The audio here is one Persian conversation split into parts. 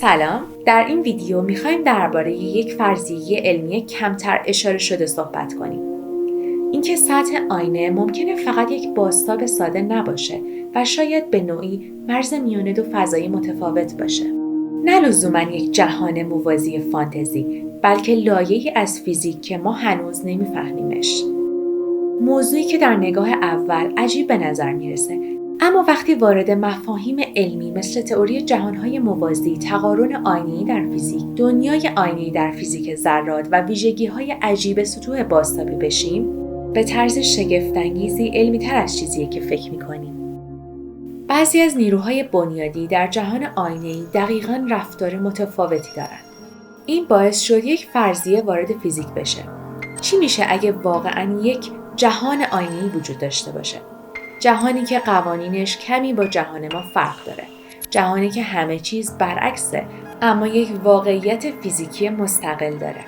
سلام، در این ویدیو میخوایم درباره یک فرضیه علمی کمتر اشاره شده صحبت کنیم. اینکه سطح آینه ممکنه فقط یک بازتاب ساده نباشه و شاید به نوعی مرز میان دو فضای متفاوت باشه. نه لزوماً یک جهان موازی فانتزی، بلکه لایه‌ای از فیزیک که ما هنوز نمیفهمیمش. موضوعی که در نگاه اول عجیب به نظر میرسه، اما وقتی وارد مفاهیم علمی مثل تئوری جهانهای موازی، تقارن آینه‌ای در فیزیک، دنیای آینه‌ای در فیزیک ذرات و ویژگی‌های عجیب سطوح بازتابی بشیم، به طرز شگفت‌انگیزی علمی‌تر از چیزیه که فکر می‌کنیم. بعضی از نیروهای بنیادی در جهان آینه‌ای دقیقاً رفتار متفاوتی دارن. این باعث شد یک فرضیه وارد فیزیک بشه. چی میشه اگه واقعاً یک جهان آینه‌ای وجود داشته باشه؟ جهانی که قوانینش کمی با جهان ما فرق داره. جهانی که همه چیز برعکسه، اما یک واقعیت فیزیکی مستقل داره.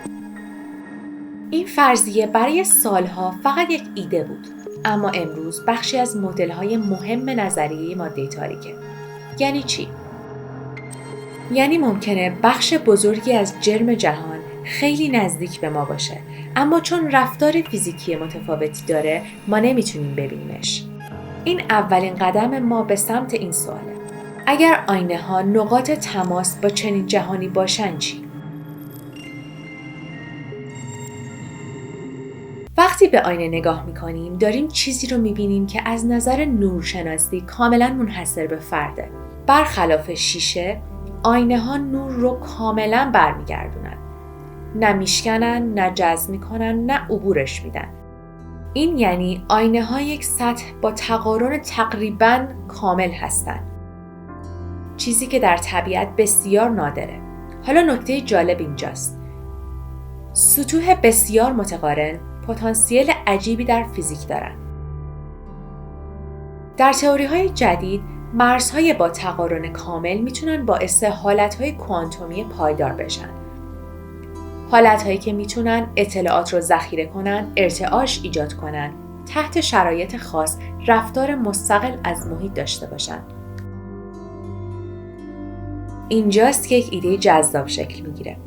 این فرضیه برای سالها فقط یک ایده بود، اما امروز بخشی از مدل‌های مهم نظریه ماده تاریکه. یعنی چی؟ یعنی ممکنه بخش بزرگی از جرم جهان خیلی نزدیک به ما باشه، اما چون رفتار فیزیکی متفاوتی داره، ما نمیتونیم ببینیمش. این اولین قدم ما به سمت این سواله. اگر آینه ها نقاط تماس با چنین جهانی باشن چی؟ وقتی به آینه نگاه میکنیم داریم چیزی رو میبینیم که از نظر نورشناسی کاملا منحصر به فرده. برخلاف شیشه، آینه ها نور رو کاملا برمیگردونن. نه میشکنن، نه جذب میکنن، نه عبورش میدن. این یعنی آینه ها یک سطح با تقارن تقریباً کامل هستند. چیزی که در طبیعت بسیار نادره. حالا نکته جالب اینجاست. سطوح بسیار متقارن پتانسیل عجیبی در فیزیک دارن. در تئوری‌های جدید، مرزهای با تقارن کامل میتونن باعث حالتهای کوانتومی پایدار بشن. حالتهایی که میتونن اطلاعات رو ذخیره کنن، ارتعاش ایجاد کنن، تحت شرایط خاص رفتار مستقل از محیط داشته باشن. اینجاست که یک ایده جذاب شکل میگیره.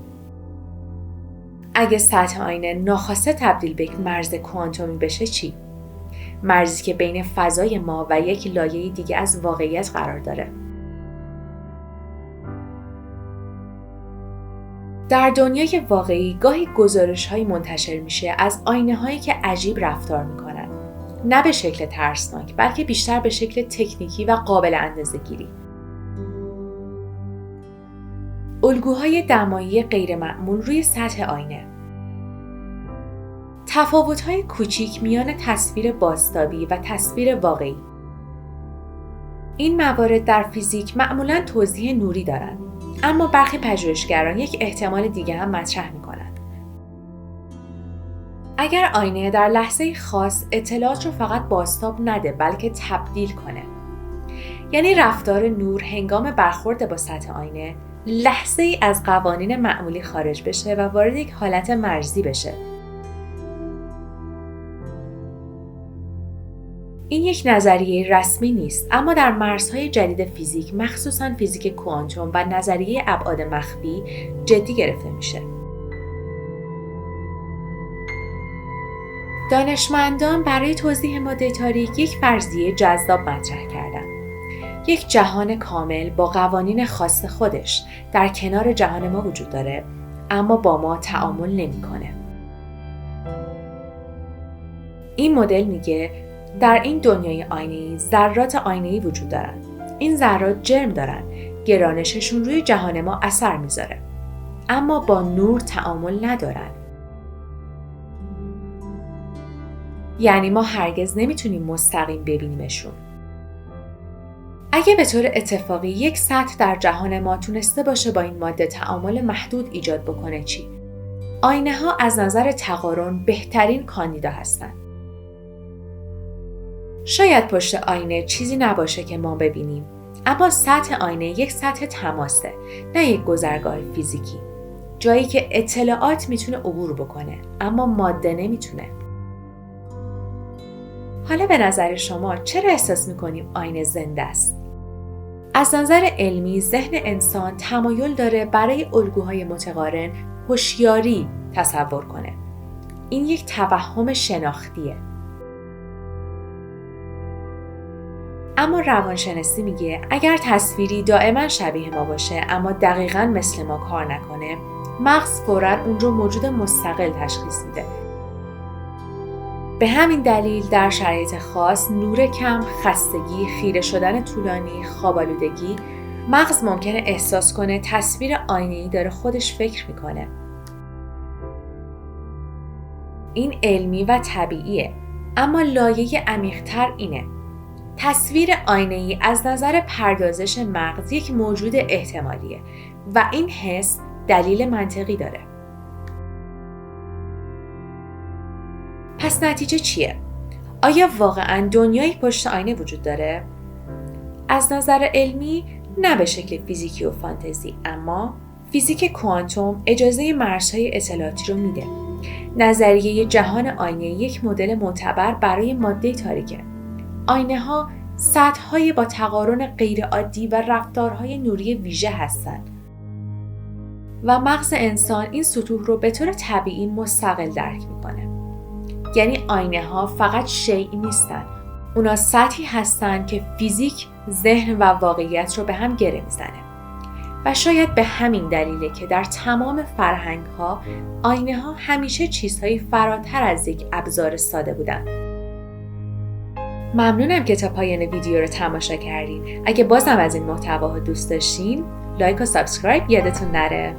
اگه سطح آینه ناخواسته تبدیل به یک مرز کوانتومی بشه چی؟ مرزی که بین فضای ما و یک لایه دیگه از واقعیت قرار داره. در دنیای واقعی گاهی گزارش‌هایی منتشر میشه از آینه‌هایی که عجیب رفتار میکنن. نه به شکل ترسناک، بلکه بیشتر به شکل تکنیکی و قابل اندازه‌گیری. الگوهای دمایی غیرمعمول روی سطح آینه. تفاوت‌های کوچیک میان تصویر بازتابی و تصویر واقعی. این موارد در فیزیک معمولاً توضیح نوری دارند. اما برخی پژوهشگران یک احتمال دیگه هم مطرح میکنن. اگر آینه در لحظه خاص اطلاعات رو فقط بازتاب نده بلکه تبدیل کنه، یعنی رفتار نور هنگام برخورد با سطح آینه لحظه ای از قوانین معمولی خارج بشه و وارد یک حالت مرزی بشه. این یک نظریه رسمی نیست، اما در مرزهای جدید فیزیک، مخصوصاً فیزیک کوانتوم و نظریه ابعاد مخفی، جدی گرفته میشه. دانشمندان برای توضیح ماده تاریک یک فرضیه جذاب مطرح کردند. یک جهان کامل با قوانین خاص خودش در کنار جهان ما وجود داره، اما با ما تعامل نمی‌کنه. این مدل میگه در این دنیای آینه‌ای ذرات آینه‌ای وجود دارن. این ذرات جرم دارن. گرانششون روی جهان ما اثر میذاره. اما با نور تعامل ندارن. یعنی ما هرگز نمیتونیم مستقیم ببینیمشون. اگه به طور اتفاقی یک سطح در جهان ما تونسته باشه با این ماده تعامل محدود ایجاد بکنه چی؟ آینه ها از نظر تقارن بهترین کاندیدا هستن. شاید پشت آینه چیزی نباشه که ما ببینیم، اما سطح آینه یک سطح تماسه، نه یک گذرگاه فیزیکی. جایی که اطلاعات میتونه عبور بکنه، اما ماده نمیتونه. حالا به نظر شما چرا احساس میکنیم آینه زنده است؟ از نظر علمی ذهن انسان تمایل داره برای الگوهای متقارن هوشیاری تصور کنه. این یک توهم شناختیه. اما روانشناسی میگه اگر تصویری دائما شبیه ما باشه اما دقیقاً مثل ما کار نکنه، مغز فوراً اون رو موجود مستقل تشخیص میده. به همین دلیل در شرایط خاص، نور کم، خستگی، خیره شدن طولانی، خواب‌آلودگی، مغز ممکنه احساس کنه تصویر آینه‌ای داره خودش فکر میکنه. این علمی و طبیعیه، اما لایه عمیق‌تر اینه. تصویر آینه‌ای از نظر پردازش مغز یک موجود احتمالیه و این حس دلیل منطقی داره. پس نتیجه چیه؟ آیا واقعاً دنیایی پشت آینه وجود داره؟ از نظر علمی نه به شکل فیزیکی و فانتزی، اما فیزیک کوانتوم اجازه مرزهای اطلاعاتی رو میده. نظریه جهان آینه یک مدل معتبر برای ماده تاریکه. آینه‌ها سطح‌های با تقارن غیرعادی و رفتارهای نوری ویژه هستند و مغز انسان این سطوح رو به طور طبیعی مستقل درک میکنه. یعنی آینه‌ها فقط شیئی نیستن، اونا سطحی هستن که فیزیک، ذهن و واقعیت رو به هم گره میزنه. و شاید به همین دلیله که در تمام فرهنگ‌ها آینه‌ها همیشه چیزهای فراتر از یک ابزار ساده بودن. ممنونم که تا پایان ویدیو رو تماشا کردین. اگه بازم از این محتواها دوست داشتین، لایک و سابسکرایب یادتون نره.